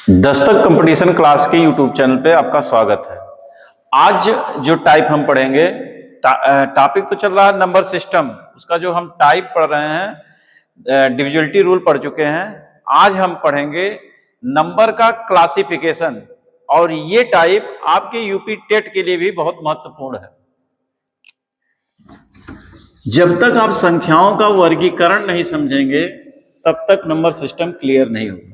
Dastak competition class के YouTube channel पे आपका स्वागत है। आज जो टाइप हम पढ़ेंगे, टॉपिक तो चल रहा है नंबर सिस्टम, उसका जो हम टाइप पढ़ रहे हैं, डिविजिबिलिटी रूल पढ़ चुके हैं। आज हम पढ़ेंगे नंबर का क्लासिफिकेशन, और ये टाइप आपके यूपी टेट के लिए भी बहुत महत्वपूर्ण है। जब तक आप संख्याओं का वर्गीकरण नहीं समझेंगे तब तक नंबर सिस्टम क्लियर नहीं होगा।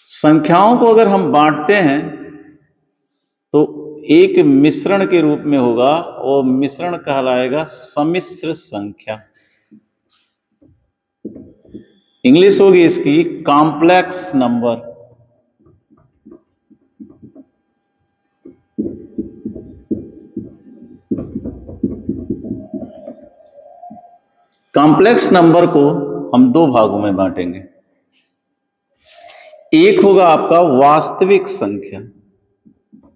संख्याओं को अगर हम बांटते हैं तो एक मिश्रण के रूप में होगा, और मिश्रण कहलाएगा सम्मिश्र संख्या। इंग्लिश होगी इसकी कॉम्प्लेक्स नंबर। कॉम्प्लेक्स नंबर को हम दो भागों में बांटेंगे। एक होगा आपका वास्तविक संख्या,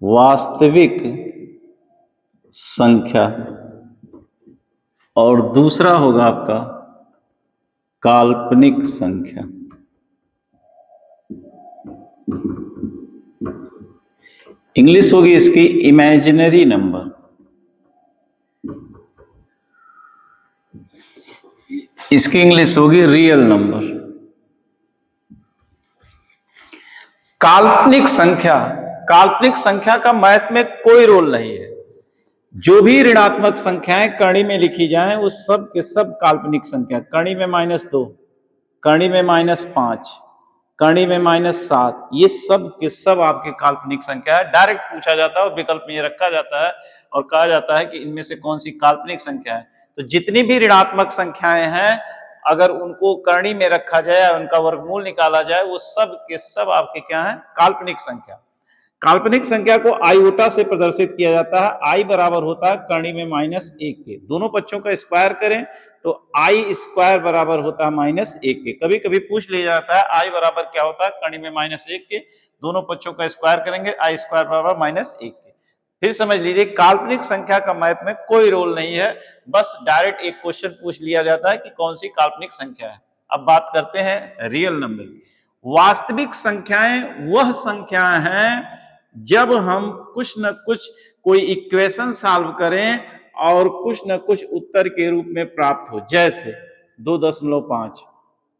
वास्तविक संख्या, और दूसरा होगा आपका काल्पनिक संख्या। इंग्लिश होगी इसकी इमेजिनरी नंबर। इसकी इंग्लिश होगी रियल नंबर। काल्पनिक संख्या, काल्पनिक संख्या का मैथ में कोई रोल नहीं है। जो भी ऋणात्मक संख्याएं कड़ी में लिखी जाएं वो सब के सब काल्पनिक संख्या। कड़ी में -2, कड़ी में -5, कड़ी में -7, ये सब के सब आपके काल्पनिक संख्या है। डायरेक्ट पूछा जाता है और विकल्प में ये रखा जाता है और कहा जाता है कि इनमें से कौन सी काल्पनिक संख्या है। तो जितनी भी ऋणात्मक संख्याएं हैं, अगर उनको करणी में रखा जाए, उनका वर्गमूल निकाला जाए, वो सब के सब आपके क्या है? काल्पनिक संख्या। काल्पनिक संख्या को आयोटा से प्रदर्शित किया जाता है। आई बराबर होता है करणी में -1 के। दोनों पक्षों का स्क्वायर करें तो आई स्क्वायर बराबर होता है -1 के। कभी कभी पूछ लिया जाता है आई बराबर क्या होता है? करणी में -1 के। दोनों पक्षों का स्क्वायर करेंगे, आई स्क्वायर बराबर -1 के। फिर समझ लीजिए काल्पनिक संख्या का मैथ में कोई रोल नहीं है, बस डायरेक्ट एक क्वेश्चन पूछ लिया जाता है कि कौन सी काल्पनिक संख्या है। अब बात करते हैं रियल नंबर की। वास्तविक संख्याएं वह संख्याएं हैं जब हम कुछ न कुछ कोई इक्वेशन सॉल्व करें और कुछ न कुछ उत्तर के रूप में प्राप्त हो। जैसे 2.5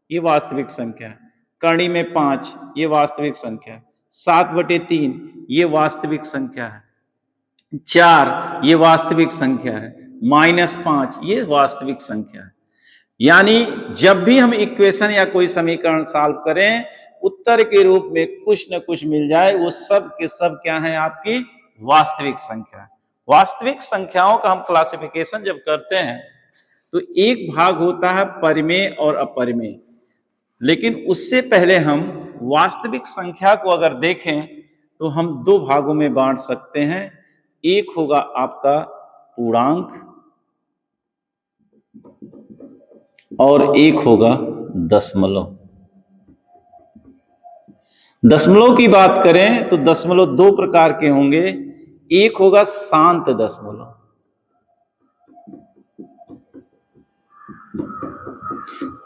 ये वास्तविक संख्या है, करणी में 5 ये वास्तविक संख्या है, 7/3 ये वास्तविक संख्या है, 4 ये वास्तविक संख्या है, -5 ये वास्तविक संख्या है। यानी जब भी हम इक्वेशन या कोई समीकरण सॉल्व करें, उत्तर के रूप में कुछ न कुछ मिल जाए, वो सब के सब क्या है? आपकी वास्तविक संख्या। वास्तविक संख्याओं का हम क्लासिफिकेशन जब करते हैं तो एक भाग होता है परिमेय और अपरिमेय, लेकिन उससे पहले हम वास्तविक संख्या को अगर देखें तो हम दो भागों में बांट सकते हैं। एक होगा आपका पूर्णांक और एक होगा दशमलव। दशमलव की बात करें तो दशमलव दो प्रकार के होंगे। एक होगा शांत दशमलव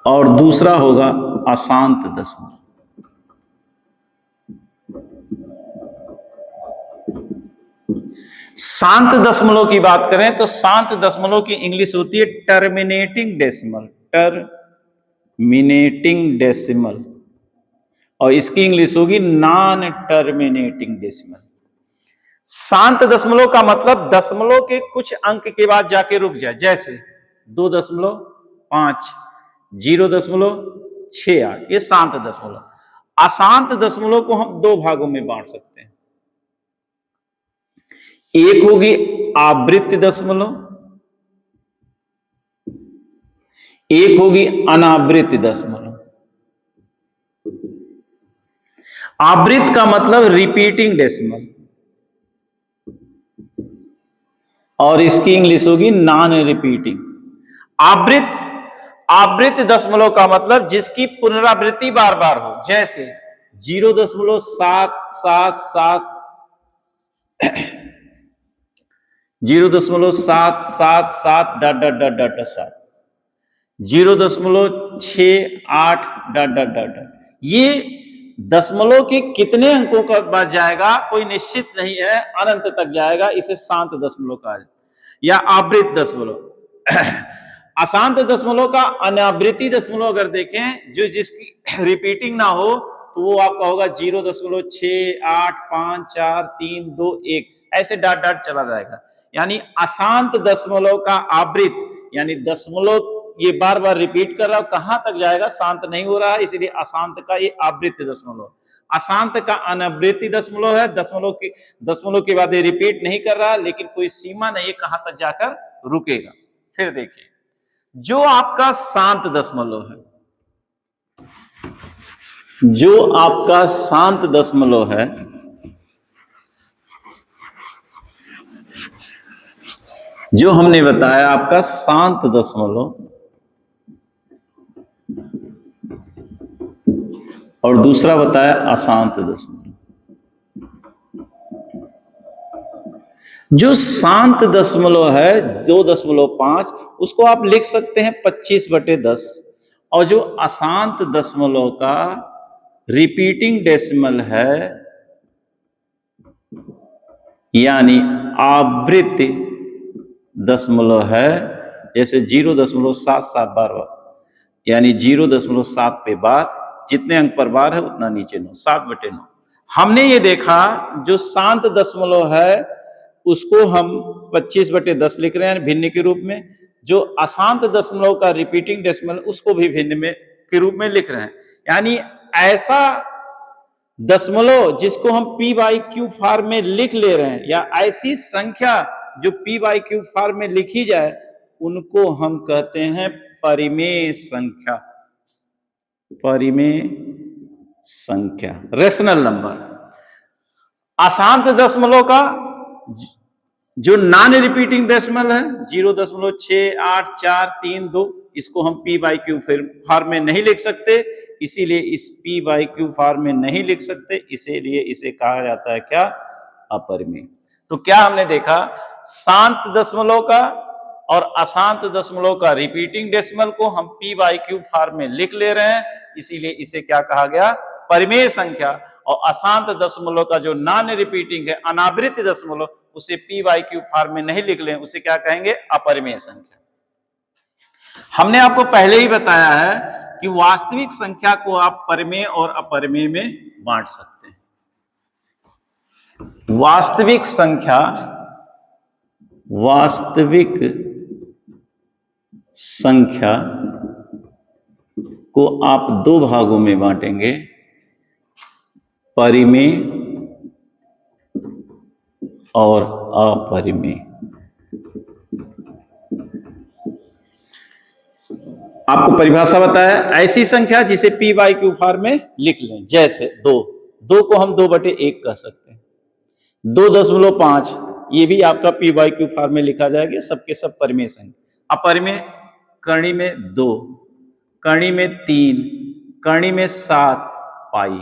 और दूसरा होगा अशांत दशमलव। शांत दशमलव की बात करें तो शांत दशमलव की इंग्लिश होती है टर्मिनेटिंग डेसिमल, टर्मिनेटिंग डेसिमल, और इसकी इंग्लिश होगी नॉन टर्मिनेटिंग डेसिमल। शांत दशमलव का मतलब दशमलव के कुछ अंक के बाद जाके रुक जाए, जैसे 2.5, 0.68, ये शांत दशमलव। अशांत दशमलव को हम दो भागों में बांट सकते हैं। एक होगी आवृत्त दशमलव, एक होगी अनावृत्त दशमलव। आवृत्त का मतलब रिपीटिंग डेसिमल, और इसकी इंग्लिश होगी नॉन रिपीटिंग। आवृत्त दशमलव का मतलब जिसकी पुनरावृत्ति बार बार हो, जैसे 0.777 0.777 0.68 ... ये दशमलव के कितने अंकों का बाद जाएगा कोई निश्चित नहीं है, अनंत तक जाएगा, इसे शांत दशमलव कहा जाए या आवृत दशमलव। अशांत दशमलव का अनावृति दशमलव अगर देखें जो जिसकी रिपीटिंग ना हो तो वो आपका होगा 0.6854321 ऐसे डाट डाट चला जाएगा। यानी अशांत दशमलव का आवृत यानी दशमलव ये बार बार रिपीट कर रहा है, कहां तक जाएगा, शांत नहीं हो रहा है, इसलिए अशांत का ये आवृत्ति दशमलव। अशांत का अनावृत्ति दशमलव है, दशमलव के बाद ये रिपीट नहीं कर रहा, लेकिन कोई सीमा नहीं है कहां तक जाकर रुकेगा। फिर देखिए जो आपका शांत दशमलव है, जो आपका शांत दशमलव है, जो हमने बताया आपका शांत दशमलव और दूसरा बताया अशांत दशमलव। जो शांत दशमलव है 2.5 उसको आप लिख सकते हैं 25/10 और जो अशांत दशमलव का रिपीटिंग डेसिमल है यानी आवृत्ति दशमलव है, जैसे 0.7 बार यानी 0.7 पे बार, जितने अंक पर बार है उतना नीचे 9, 7/9। हमने ये देखा जो शांत दशमलव है उसको हम 25/10 लिख रहे हैं भिन्न के रूप में, जो अशांत दशमलव का रिपीटिंग डेसिमल उसको भी भिन्न में के रूप में लिख रहे हैं। यानी ऐसा दशमलव जिसको हम p/q फॉर्म में लिख ले रहे हैं या ऐसी संख्या जो p/q फॉर्म में लिखी जाए उनको हम कहते हैं परिमेय संख्या। परिमेय संख्या रेशनल नंबर। अशांत दशमलव का जो नॉन रिपीटिंग डेसिमल है 0.68432 इसको हम p/q फॉर्म में नहीं लिख सकते, इसीलिए इस p/q फॉर्म में नहीं लिख सकते, इसीलिए इसे कहा जाता है क्या, अपरिमेय। तो क्या हमने देखा, शांत दशमलव का और अशांत दशमलव का रिपीटिंग डेसिमल को हम p/q फॉर्म में लिख ले रहे हैं, इसीलिए इसे क्या कहा गया, परिमेय संख्या। और अशांत दशमलव का जो नॉन रिपीटिंग है अनावृत्त दशमलव उसे p/q फॉर्म में नहीं लिख लें, उसे क्या कहेंगे, अपरिमेय संख्या। हमने आपको पहले ही बताया है कि वास्तविक संख्या को आप परिमेय और अपरिमेय में बांट सकते हैं। वास्तविक संख्या, वास्तविक संख्या को आप दो भागों में बांटेंगे, परिमेय और अपरिमेय। आपको परिभाषा बताया, ऐसी संख्या जिसे p/q फॉर्म में लिख लें, जैसे 2 को हम 2/1 कह सकते हैं, 2.5 ये भी आपका p/q फॉर्म में लिखा जाएगा, सबके सब परिमेय संख्या। अपरिमेय करणी में 2, करणी में 3, करणी में 7 पाई।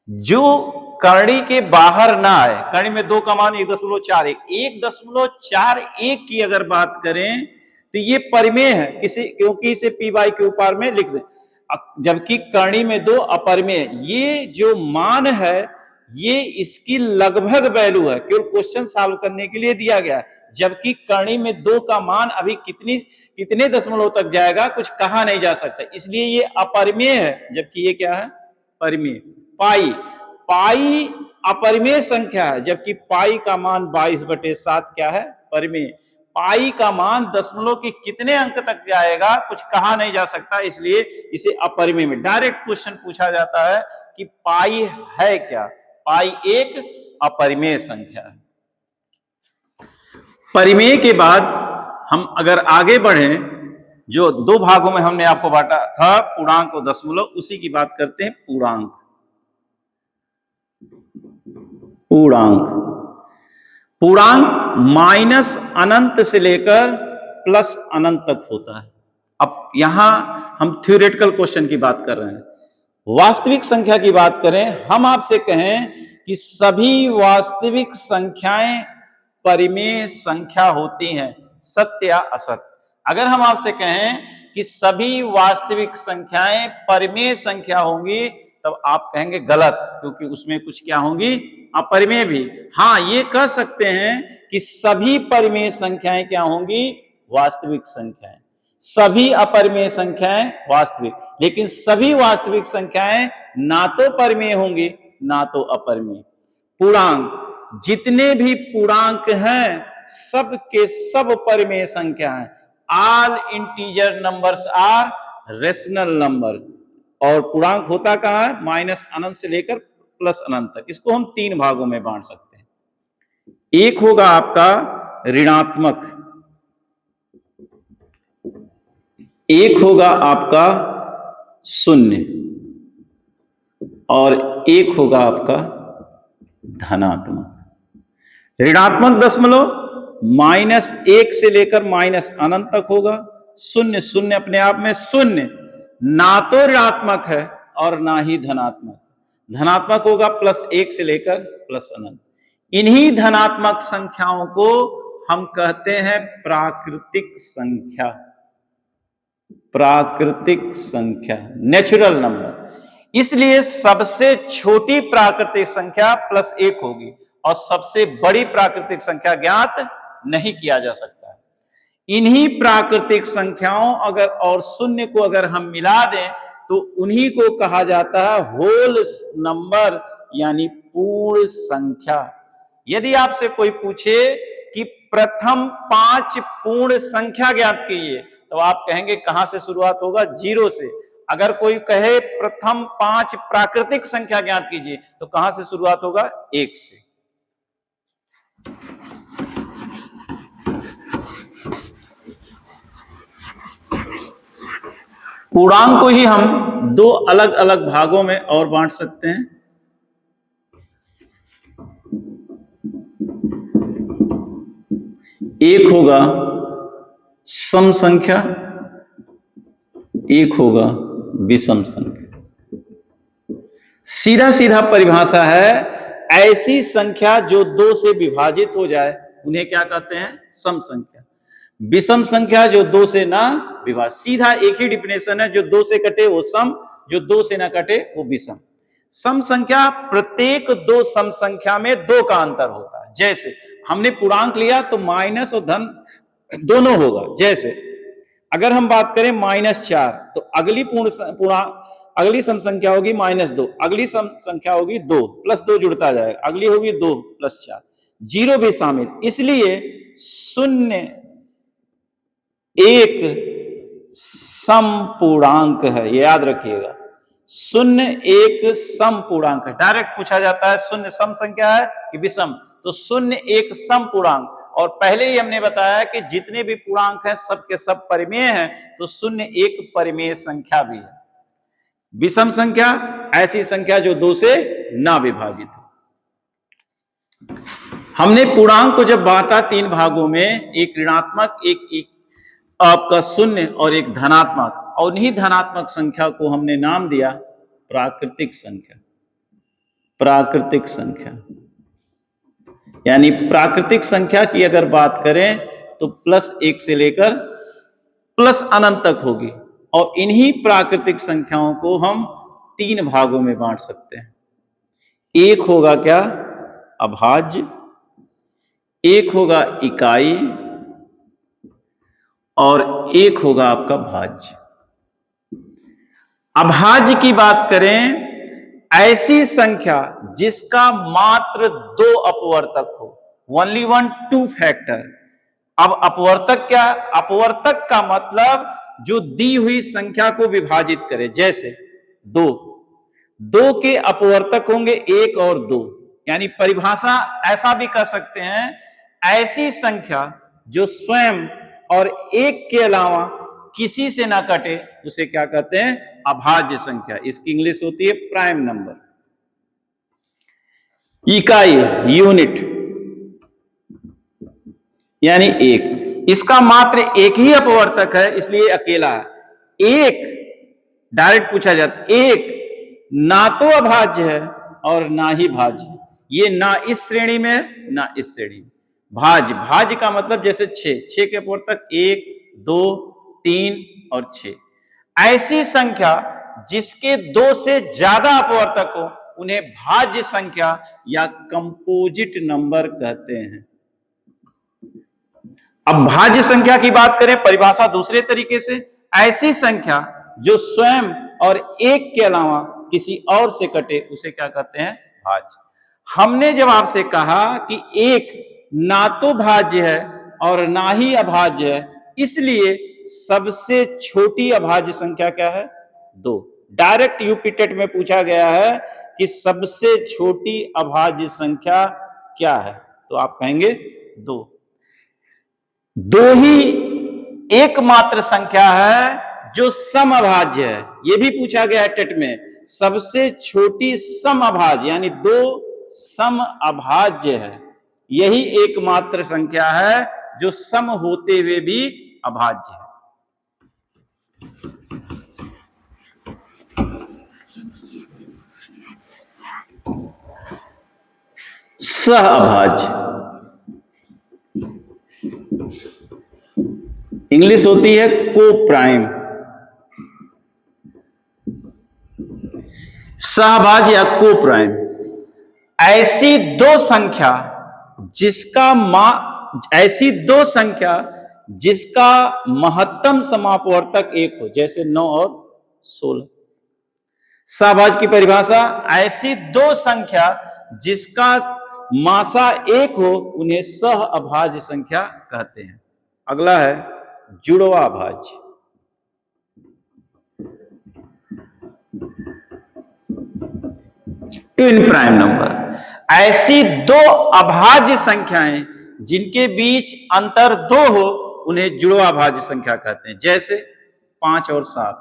जो करणी के बाहर ना आए, करणी में 2 का मान 1.41, 1.41 की अगर बात करें तो ये परिमेय है, क्योंकि इसे p/q फॉर्म में लिख दें। जबकि करणी में 2 अपरिमेय, ये जो मान है ये इसकी लगभग वैल्यू है, केवल क्वेश्चन सॉल्व करने के लिए दिया गया है। जबकि करणी में 2 का मान अभी कितने दशमलव तक जाएगा कुछ कहा नहीं जा सकता, इसलिए ये अपरिमेय है, जबकि ये क्या है, परिमेय। पाई अपरिमेय संख्या है, जबकि पाई का मान 22/7 क्या है, परिमेय। पाई का मान दशमलव के कितने अंक तक जाएगा कुछ कहा नहीं जा सकता, इसलिए इसे अपरिमेय में। डायरेक्ट क्वेश्चन पूछा जाता है कि पाई है क्या, पाई एक अपरिमेय संख्या है। परिमेय के बाद हम अगर आगे बढ़े, जो 2 भागों में हमने आपको बांटा था, पूर्णांक और दशमलव, उसी की बात करते हैं। पूर्णांक, पूर्णांक माइनस अनंत से लेकर प्लस अनंत तक होता है। अब यहां हम थ्योरेटिकल क्वेश्चन की बात कर रहे हैं। वास्तविक संख्या की बात करें, हम आपसे कहें कि सभी वास्तविक संख्याएं परिमेय संख्या होती हैं, सत्य या असत्य। अगर हम आपसे कहें कि सभी वास्तविक संख्याएं परिमेय संख्या होंगी तब आप कहेंगे गलत, क्योंकि उसमें कुछ क्या होंगी, अपरिमेय भी। हाँ, ये कह सकते हैं कि सभी परिमेय संख्याएं क्या होंगी, वास्तविक संख्याएं। सभी अपरिमेय संख्याएं वास्तविक, लेकिन सभी वास्तविक संख्याएं ना तो परिमेय होंगी ना तो अपरिमेय। पूर्णांक, जितने भी पूर्णांक हैं सब के सब परिमेय संख्या हैं। All integer numbers are rational number. और पूर्णांक होता कहां है, माइनस अनंत से लेकर प्लस अनंत तक। इसको हम 3 भागों में बांट सकते हैं। एक होगा आपका ऋणात्मक, एक होगा आपका शून्य, और एक होगा आपका धनात्मक। ऋणात्मक दशमलव -1 से लेकर माइनस अनंत तक होगा। शून्य, शून्य अपने आप में शून्य ना तो ऋणात्मक है और ना ही धनात्मक। धनात्मक होगा +1 से लेकर प्लस अनंत। इन्हीं धनात्मक संख्याओं को हम कहते हैं प्राकृतिक संख्या। प्राकृतिक संख्या, नेचुरल नंबर। इसलिए सबसे छोटी प्राकृतिक संख्या +1 होगी और सबसे बड़ी प्राकृतिक संख्या ज्ञात नहीं किया जा सकता है। इन्हीं प्राकृतिक संख्याओं अगर और शून्य को अगर हम मिला दें तो उन्हीं को कहा जाता है होल नंबर, यानी पूर्ण संख्या। यदि आपसे कोई पूछे कि प्रथम 5 पूर्ण संख्या ज्ञात कीजिए, तो आप कहेंगे कहां से शुरुआत होगा, 0 से। अगर कोई कहे प्रथम 5 प्राकृतिक संख्या ज्ञात कीजिए, तो कहां से शुरुआत होगा, 1 से। पूर्णांक को ही हम 2 अलग अलग भागों में और बांट सकते हैं। एक होगा सम संख्या, एक होगा विषम संख्या। सीधा सीधा परिभाषा है, ऐसी संख्या जो 2 से विभाजित हो जाए उन्हें क्या कहते हैं, सम संख्या। विषम संख्या जो 2 से ना विभाजित, सीधा एक ही डिफिनेशन है, जो 2 से कटे वो सम, जो 2 से ना कटे वो विषम। सम संख्या, प्रत्येक 2 सम संख्या में 2 का अंतर होता है। जैसे हमने पूर्णांक लिया तो माइनस और धन दोनों होगा। जैसे अगर हम बात करें -4, तो अगली सम संख्या होगी -2, अगली सम संख्या होगी 2 +2 जुड़ता जाएगा, अगली होगी 2 + 4, 0 भी शामिल। इसलिए 0 एक सम पूर्णांक है, ये याद रखिएगा। 0 एक सम पूर्णांक है। डायरेक्ट पूछा जाता है 0 सम संख्या है कि विषम, तो 0 एक सम पूर्णांक। और पहले ही हमने बताया कि जितने भी पूर्णांक हैं सब के सब परिमेय हैं, तो 0 एक परिमेय संख्या भी है। विषम संख्या ऐसी संख्या जो 2 से ना विभाजित हो। हमने पूर्णांक को जब बांटा 3 भागों में, एक ऋणात्मक, एक आपका शून्य और एक धनात्मक, और उन्हीं धनात्मक संख्या को हमने नाम दिया प्राकृतिक संख्या। प्राकृतिक संख्या यानी प्राकृतिक संख्या की अगर बात करें तो +1 से लेकर प्लस अनंत तक होगी। और इन्हीं प्राकृतिक संख्याओं को हम 3 भागों में बांट सकते हैं। एक होगा क्या, अभाज्य, एक होगा इकाई, और एक होगा आपका भाज्य। अभाज्य की बात करें, ऐसी संख्या जिसका मात्र 2 अपवर्तक हो, ओनली 1 2 फैक्टर। अब अपवर्तक क्या, अपवर्तक का मतलब जो दी हुई संख्या को विभाजित करे। जैसे 2 के अपवर्तक होंगे 1 और 2, यानी परिभाषा ऐसा भी कर सकते हैं, ऐसी संख्या जो स्वयं और 1 के अलावा किसी से ना कटे उसे क्या कहते हैं, अभाज्य संख्या। इसकी इंग्लिश होती है प्राइम नंबर। इकाई, यूनिट, यानी 1, इसका मात्र 1 ही अपवर्तक है, इसलिए अकेला है। 1 डायरेक्ट पूछा जाता, 1 ना तो अभाज्य है और ना ही भाज्य। ये ना इस श्रेणी में है ना इस श्रेणी में। भाज्य, भाज्य का मतलब जैसे 6 के अपवर्तक 1 2 3 और 6। ऐसी संख्या जिसके दो से ज्यादा अपवर्तक हो उन्हें भाज्य संख्या या कंपोजिट नंबर कहते हैं। अब भाज्य संख्या की बात करें, परिभाषा दूसरे तरीके से, ऐसी संख्या जो स्वयं और एक के अलावा किसी और से कटे उसे क्या कहते हैं? भाज्य। हमने जब आपसे कहा कि एक ना तो भाज्य है और ना ही अभाज्य है, इसलिए सबसे छोटी अभाज्य संख्या क्या है? 2। डायरेक्ट यूपी टेट में पूछा गया है कि सबसे छोटी अभाज्य संख्या क्या है, तो आप कहेंगे 2। 2 ही एकमात्र संख्या है जो समअभाज्य है। यह भी पूछा गया है टेट में, सबसे छोटी समअभाज्य यानी 2 समअभाज्य है। यही एकमात्र संख्या है जो सम होते हुए भी अभाज्य है। सहअभाज्य इंग्लिश होती है को-प्राइम। सहअभाज्य या को-प्राइम ऐसी दो संख्या जिसका महत्तम समापवर्तक 1 हो, जैसे 9 और 16। सहअभाज्य की परिभाषा, ऐसी दो संख्या जिसका मासा 1 हो उन्हें सहअभाज्य संख्या कहते हैं। अगला है जुड़वा भाज्य। ट्विन प्राइम नंबर ऐसी दो अभाज्य संख्याएं जिनके बीच अंतर 2 हो उन्हें जुड़वा भाज्य संख्या कहते हैं, जैसे 5 और 7,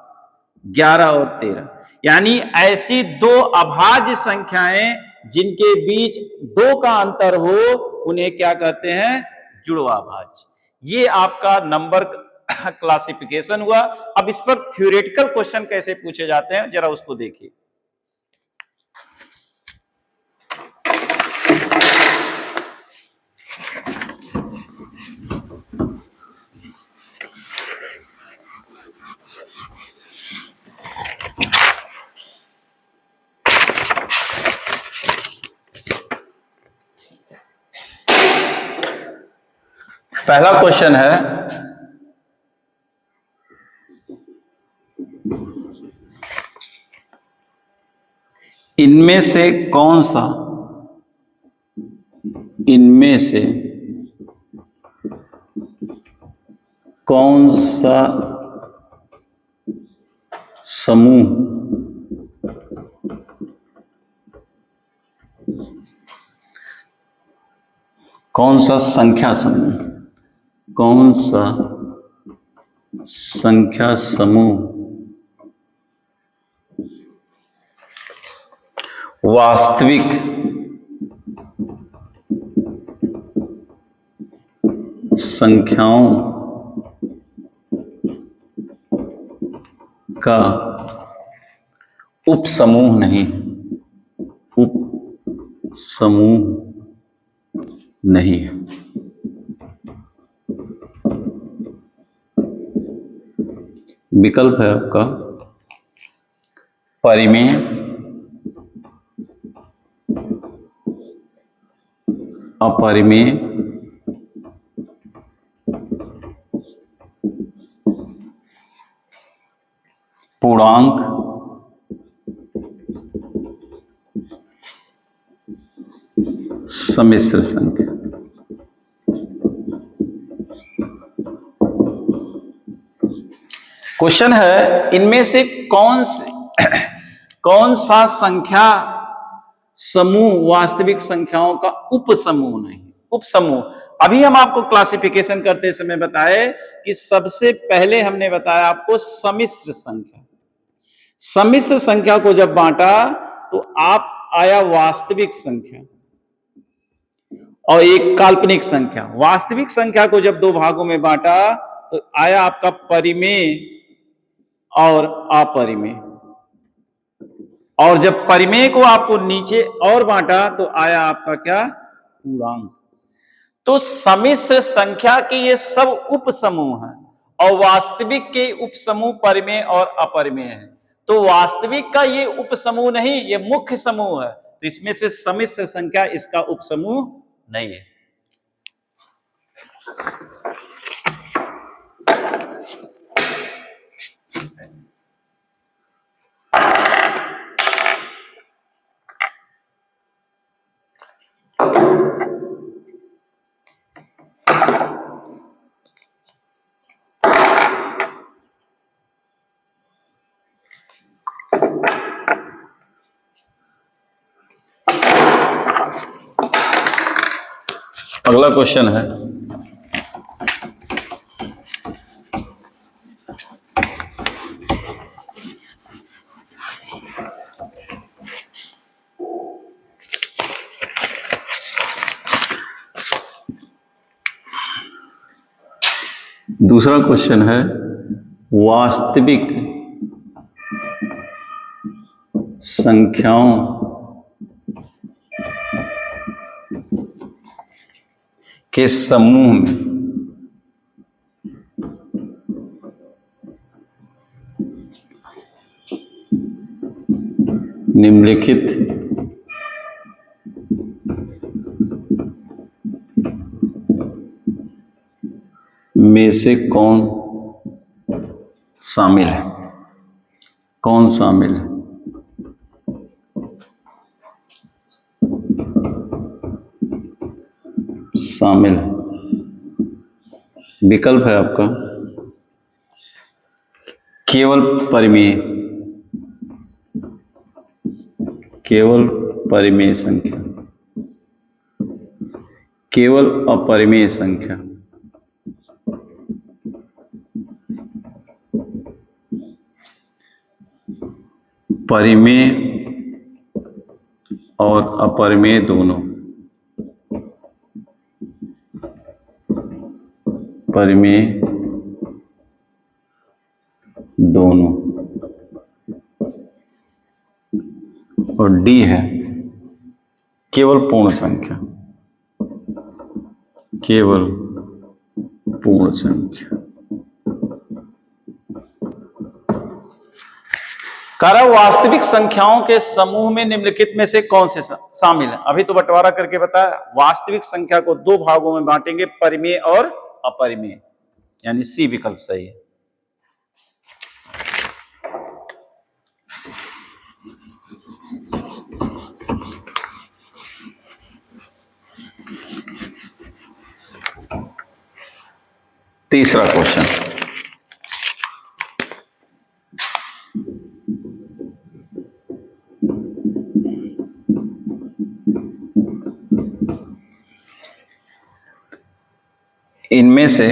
11 और 13। यानी ऐसी दो अभाज्य संख्याएं जिनके बीच 2 का अंतर हो उन्हें क्या कहते हैं? जुड़वा भाज्य। ये आपका नंबर क्लासिफिकेशन हुआ। अब इस पर थ्योरेटिकल क्वेश्चन कैसे पूछे जाते हैं जरा उसको देखिए। पहला क्वेश्चन है, इनमें से कौन सा समूह कौन सा संख्या समूह वास्तविक संख्याओं का उपसमूह नहीं है। विकल्प है आपका परिमेय, अपरिमेय, पूर्णांक, सम्मिश्र संख्या। क्वेश्चन है, इनमें से कौन सा संख्या समूह वास्तविक संख्याओं का उपसमूह नहीं? उपसमूह अभी हम आपको क्लासिफिकेशन करते समय बताए कि सबसे पहले हमने बताया आपको सम्मिश्र संख्या। सम्मिश्र संख्या को जब बांटा तो आप आया वास्तविक संख्या और एक काल्पनिक संख्या। वास्तविक संख्या को जब 2 भागों में बांटा तो आया आपका परिमेय और अपरिमेय, और जब परिमेय को आपको नीचे और बांटा तो आया आपका क्या? पूर्णांक। तो सम्मिश्र संख्या के ये सब उपसमूह हैं और वास्तविक के उपसमूह परिमेय और अपरिमेय हैं। तो वास्तविक का ये उपसमूह नहीं, ये मुख्य समूह है, तो इसमें से सम्मिश्र संख्या इसका उपसमूह नहीं है। अगला क्वेश्चन है, दूसरा क्वेश्चन है, वास्तविक संख्याओं के समूह में निम्नलिखित में से कौन शामिल है? कौन शामिल है? शामिल है। विकल्प है आपका केवल परिमेय, केवल परिमेय संख्या, केवल अपरिमेय संख्या, परिमेय और अपरिमेय दोनों, परिमेय दोनों, और डी है केवल पूर्ण संख्या, केवल पूर्ण संख्या। कारण वास्तविक संख्याओं के समूह में निम्नलिखित में से कौन से शामिल है? अभी तो बंटवारा करके बताया, वास्तविक संख्या को दो भागों में बांटेंगे, परिमेय और अपरिमेय, यानी सी विकल्प सही है। तीसरा क्वेश्चन, इनमें से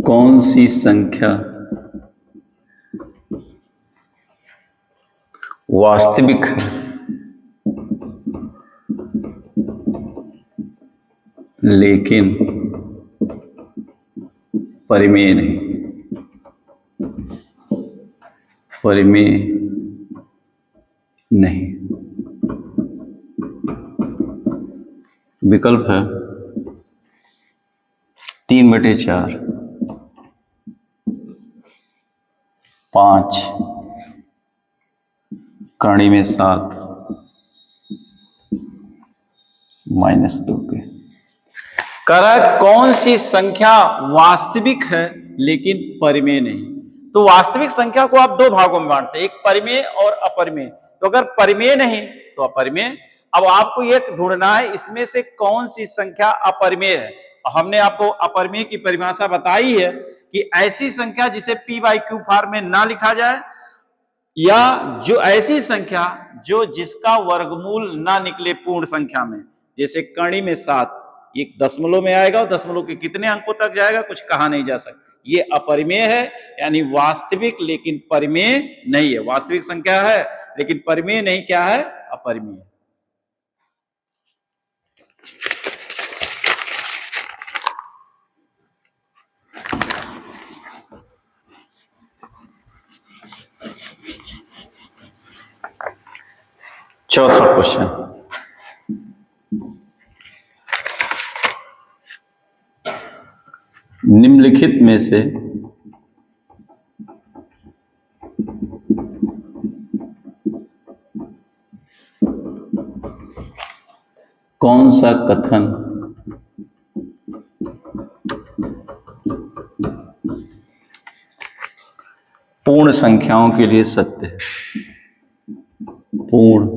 कौन सी संख्या वास्तविक है लेकिन परिमेय नहीं? परिमेय नहीं। विकल्प है 3/4, 5, कड़ी में 7, -2 के। करा कौन सी संख्या वास्तविक है लेकिन परिमेय नहीं? तो वास्तविक संख्या को आप दो भागों में बांटते हैं, एक परिमेय और अपरिमेय। तो अगर परिमेय नहीं तो अपरिमेय। अब आपको ये ढूंढना है इसमें से कौन सी संख्या अपरिमेय है। हमने आपको अपरिमेय की परिभाषा बताई है कि ऐसी संख्या जिसे p/q फॉर्म में ना लिखा जाए, या जो ऐसी संख्या जो जिसका वर्गमूल ना निकले पूर्ण संख्या में, जैसे कड़ी में 7, ये दशमलव में आएगा और दशमलव के कितने अंकों तक जाएगा कुछ कहा नहीं जा सकता। ये अपरिमेय है, यानी वास्तविक लेकिन परिमेय नहीं है। वास्तविक संख्या है लेकिन परिमेय नहीं, क्या है? अपरिमेय। चौथा क्वेश्चन, निम्नलिखित निम्नलिखित में से कौन सा कथन पूर्ण संख्याओं के लिए सत्य है? पूर्ण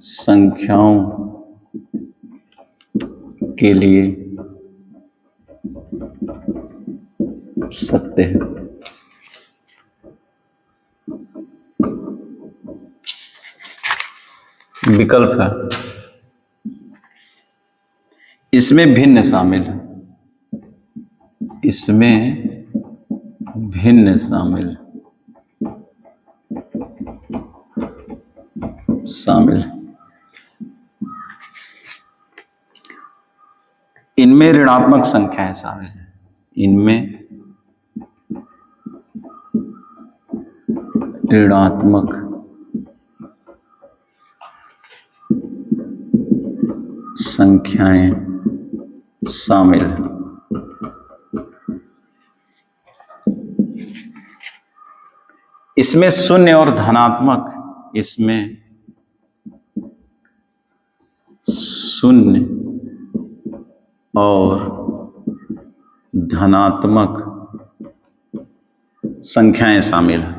संख्याओं के लिए सत्य है। विकल्प है, इसमें भिन्न शामिल है, इसमें भिन्न शामिल है, इनमें ऋणात्मक संख्याएं शामिल है, इनमें ऋणात्मक संख्याएं शामिल है। इसमें शून्य और धनात्मक, इसमें शून्य और धनात्मक संख्याएं शामिल हैं।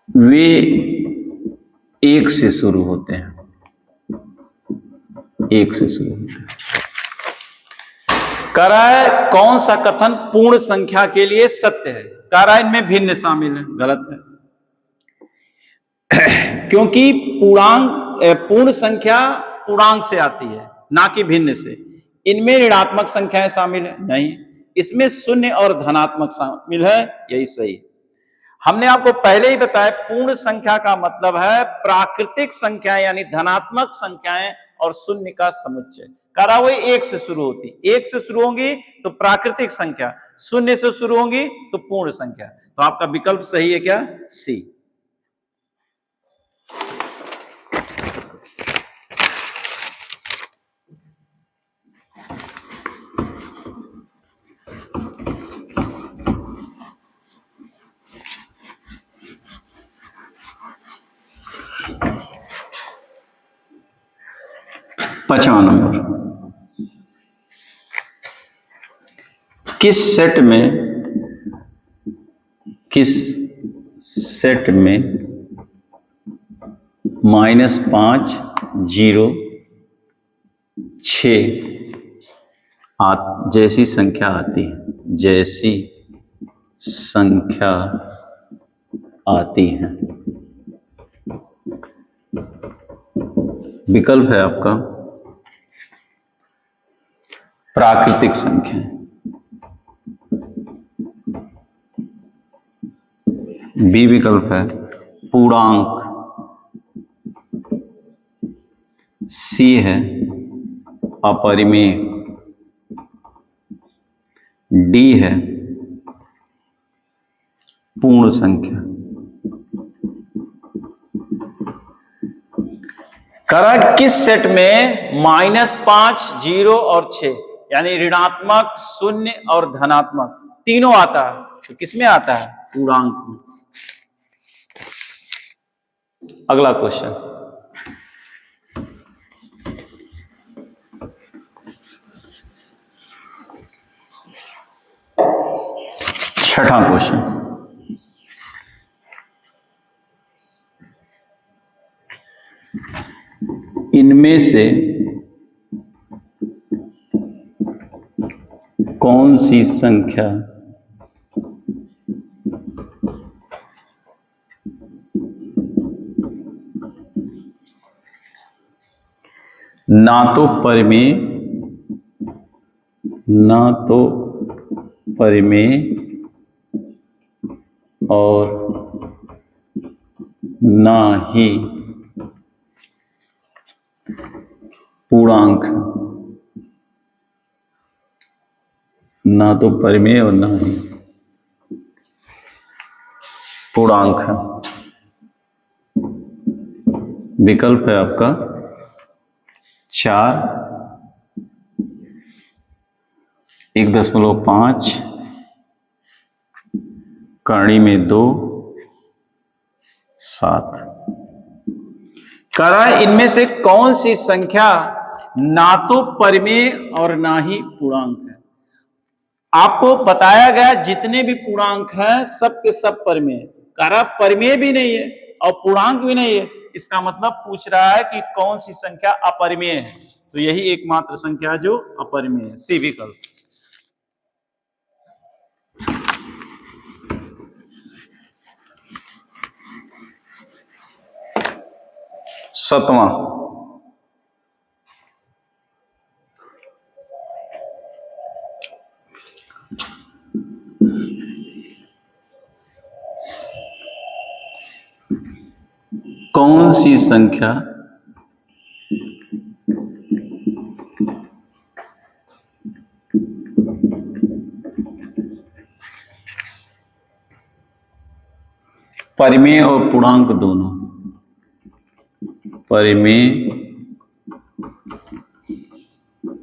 वे एक से शुरू होते हैं, एक से शुरू होते हैं। कह रहा है कौन सा कथन पूर्ण संख्या के लिए सत्य है? कह रहा है इनमें भिन्न शामिल है। गलत है, क्योंकि पूर्ण संख्या पूर्णांक से आती है, ना कि भिन्न से। इनमें ऋणात्मक संख्याएं शामिल है? नहीं। इसमें शून्य और धनात्मक शामिल है, यही सही है। हमने आपको पहले ही बताया पूर्ण संख्या का मतलब है प्राकृतिक संख्या यानी धनात्मक संख्याएं और शून्य का समुच्चय। कह रहा वो एक से शुरू होती, एक से शुरू होंगी तो प्राकृतिक संख्या, शून्य से शुरू होंगी तो पूर्ण संख्या। तो आपका विकल्प सही है क्या? सी। पांचवा नंबर, किस सेट में -5, 0, 6 जैसी संख्या आती है, जैसी संख्या आती है? विकल्प है आपका प्राकृतिक संख्या, बी विकल्प है पूर्णांक, सी है अपरिमेय, डी है पूर्ण संख्या। करा किस सेट में -5, 0 और 6 यानी ऋणात्मक, शून्य और धनात्मक तीनों आता है, तो किसमें आता है? पूर्णांक में। अगला क्वेश्चन, छठा क्वेश्चन, इनमें से कौन सी संख्या ना तो परिमेय और ना ही पूर्णांक, ना तो परिमेय और ना ही पूर्णांक है? विकल्प है आपका 4, 1.5, करणी में 2, 7। कह रहा है इनमें से कौन सी संख्या ना तो परिमेय और ना ही पूर्णांक है। आपको बताया गया जितने भी पूर्णांक हैं सब के सब परिमेय। कह रहा परिमेय भी नहीं है और पूर्णांक भी नहीं है, इसका मतलब पूछ रहा है कि कौन सी संख्या अपरिमेय है। तो यही एकमात्र संख्या है जो अपरिमेय है, सी विकल्प। सातवां, कौन सी संख्या परिमेय और पूर्णांक दोनों, परिमेय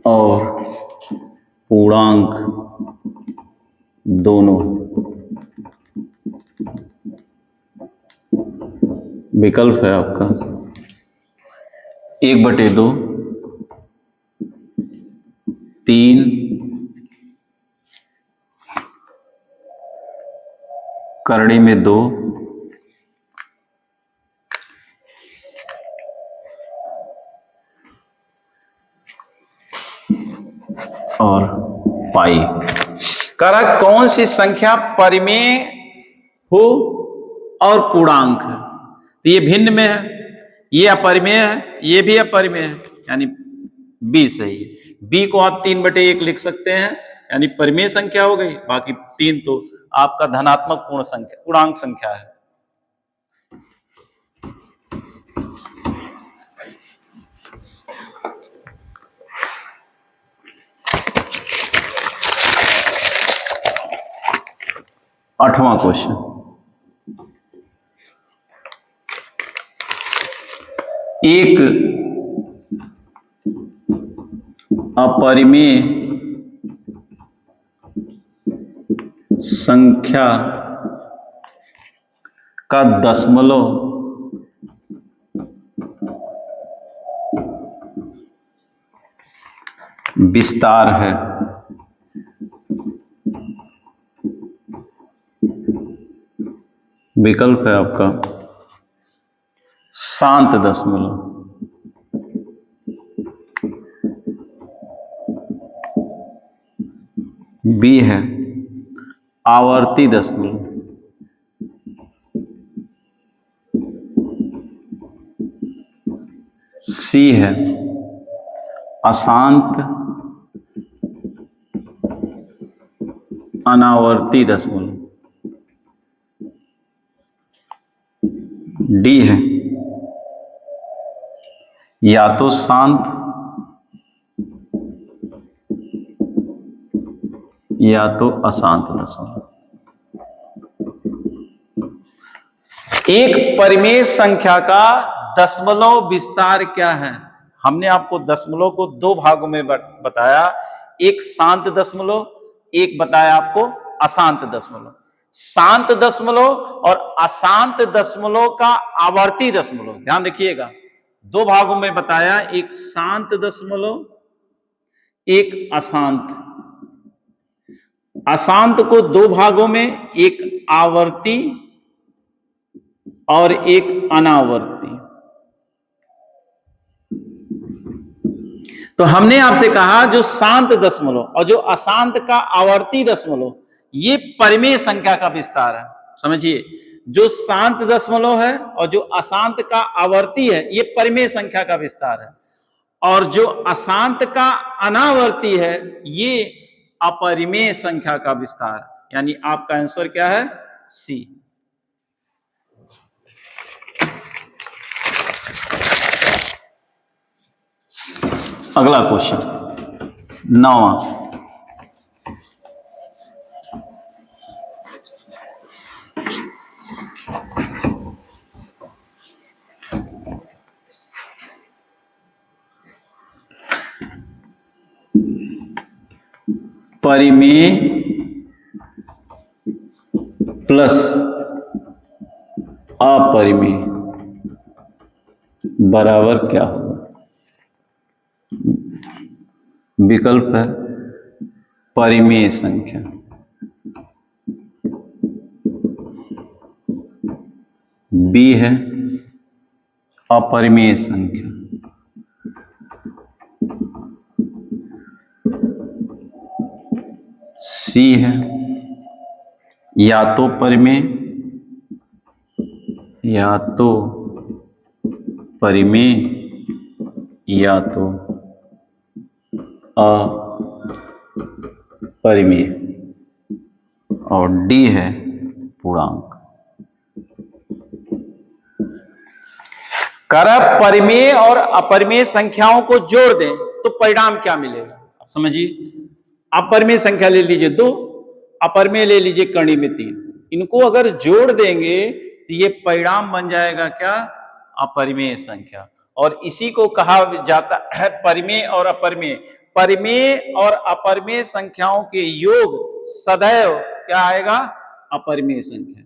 और पूर्णांक दोनों, विकल्प है आपका 1/2, 3, करणी में 2, और पाई। कह कौन सी संख्या परिमेय हो और पूर्णांक है। तो ये भिन्न में है, ये अपरिमेय है, ये भी अपरिमेय है, यानी बी सही है। बी को आप 3/1 लिख सकते हैं, यानी परिमेय संख्या हो गई, बाकी 3 तो आपका धनात्मक पूर्ण संख्या, पूर्णांक संख्या है। आठवां क्वेश्चन, एक अपरिमेय संख्या का दशमलव विस्तार है। विकल्प है आपका शांत दशमलव, बी है आवर्ती दशमलव, सी है अशांत अनावर्ती दशमलव, डी है या तो शांत या तो अशांत दशमलव। एक परिमेय संख्या का दशमलव विस्तार क्या है। हमने आपको दशमलव को 2 भागों में बताया, एक शांत दशमलव, एक बताया आपको अशांत दशमलव। शांत दशमलव और अशांत दशमलव का आवर्ती दशमलव, ध्यान रखिएगा, 2 भागों में बताया, एक शांत दशमलव, एक अशांत। अशांत को 2 भागों में, एक आवर्ती और एक अनावर्ती। तो हमने आपसे कहा जो शांत दशमलव और जो अशांत का आवर्ती दशमलव, ये परिमेय संख्या का विस्तार है। समझिए, जो शांत दशमलव है और जो अशांत का आवर्ती है, ये परिमेय संख्या का विस्तार है, और जो अशांत का अनावर्ती है, ये अपरिमेय संख्या का विस्तार। यानी आपका आंसर क्या है, सी। अगला क्वेश्चन 9वां, परिमेय प्लस अपरिमेय बराबर क्या होगा? विकल्प है परिमेय संख्या, बी है अपरिमेय संख्या, सी है या तो परिमेय या तो परिमेय या तो अपरिमेय, और डी है पूर्णांक। कर परिमेय और अपरिमेय संख्याओं को जोड़ दें तो परिणाम क्या मिलेगा? आप समझिए, अपरिमेय संख्या ले लीजिए 2, अपरिमेय ले लीजिए कड़ी में 3, इनको अगर जोड़ देंगे तो ये परिणाम बन जाएगा क्या? अपरिमेय संख्या। और इसी को कहा जाता है परिमेय और अपरिमेय। परिमेय और अपरिमेय संख्याओं के योग सदैव क्या आएगा? अपरिमेय संख्या।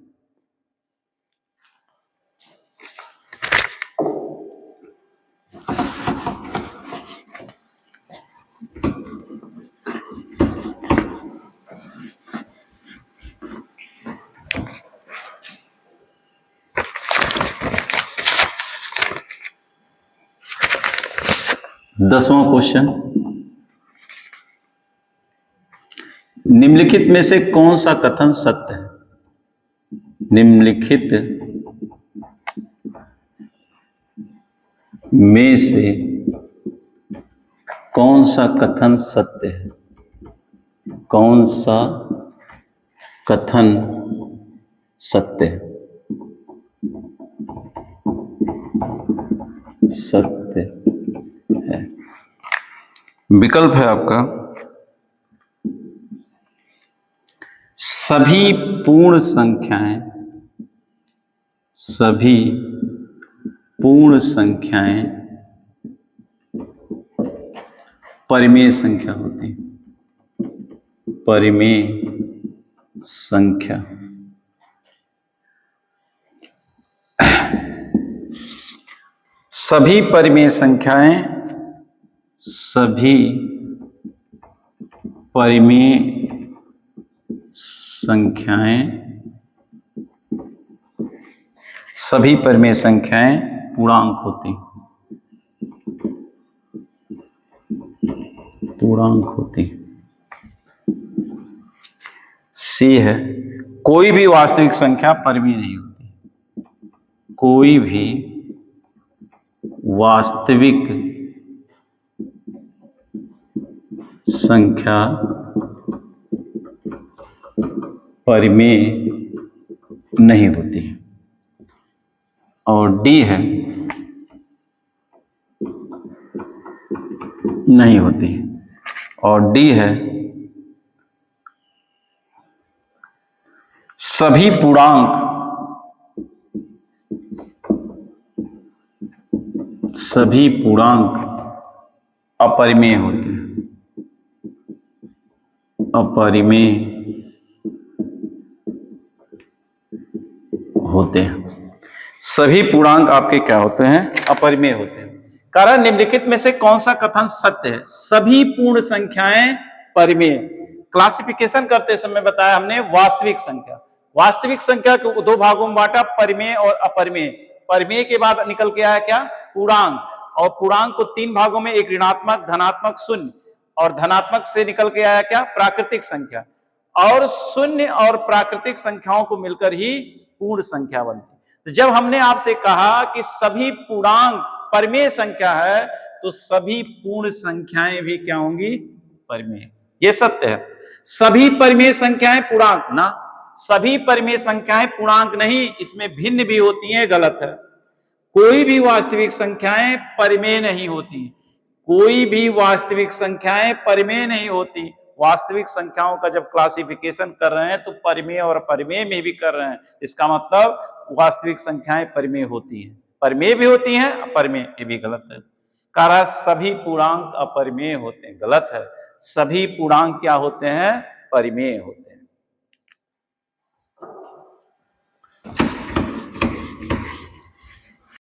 दसवां क्वेश्चन, निम्नलिखित में से कौन सा कथन सत्य है? निम्नलिखित में से कौन सा कथन सत्य है? कौन सा कथन सत्य है? सत्य है। विकल्प है आपका सभी पूर्ण संख्याएं, सभी पूर्ण संख्याएं परिमेय संख्या होती है। परिमेय संख्या, सभी परिमेय संख्याएं, सभी परिमेय संख्याएं, सभी परिमेय संख्याएं पूर्णांक होती, पूर्णांक होती। सी है कोई भी वास्तविक संख्या परिमेय नहीं होती। कोई भी वास्तविक संख्या परिमेय नहीं होती। और डी है नहीं होती। और डी है सभी पूर्णांक, सभी पूर्णांक अपरिमेय होते हैं। अपरिमेय होते हैं। सभी पूर्णांक आपके क्या होते हैं? अपरिमेय होते हैं। कारण निम्नलिखित में से कौन सा कथन सत्य है? सभी पूर्ण संख्याएं परिमेय। क्लासिफिकेशन करते समय बताया हमने वास्तविक संख्या, वास्तविक संख्या को दो भागों में बांटा, परिमेय और अपरिमेय। परिमेय के बाद निकल के आया क्या? पूर्णांक। और पूर्णांक को तीन भागों में, एक ऋणात्मक, धनात्मक, शून्य, और धनात्मक से निकल के आया क्या? प्राकृतिक संख्या। और शून्य और प्राकृतिक संख्याओं को मिलकर ही पूर्ण संख्या बनती। तो जब हमने आपसे कहा कि सभी पूर्णांक परिमेय संख्या है, तो सभी पूर्ण संख्याएं भी क्या होंगी? परिमेय। ये सत्य है। सभी परिमेय संख्याएं पूर्णांक ना, सभी परिमेय संख्याएं पूर्णांक नहीं, इसमें भिन्न भी होती हैं, गलत है। कोई भी वास्तविक संख्याएं परिमेय नहीं होती। कोई भी वास्तविक संख्याएं परिमेय नहीं होती। वास्तविक संख्याओं का जब क्लासिफिकेशन कर रहे हैं तो परिमेय और अपरिमेय में भी कर रहे हैं। इसका मतलब वास्तविक संख्याएं परिमेय होती हैं, परिमेय भी होती हैं, अपरिमेय, ये भी गलत है। कह रहा सभी पूर्णांक अपरिमेय होते हैं। गलत है, सभी पूर्णांक क्या होते हैं? परिमेय होते हैं।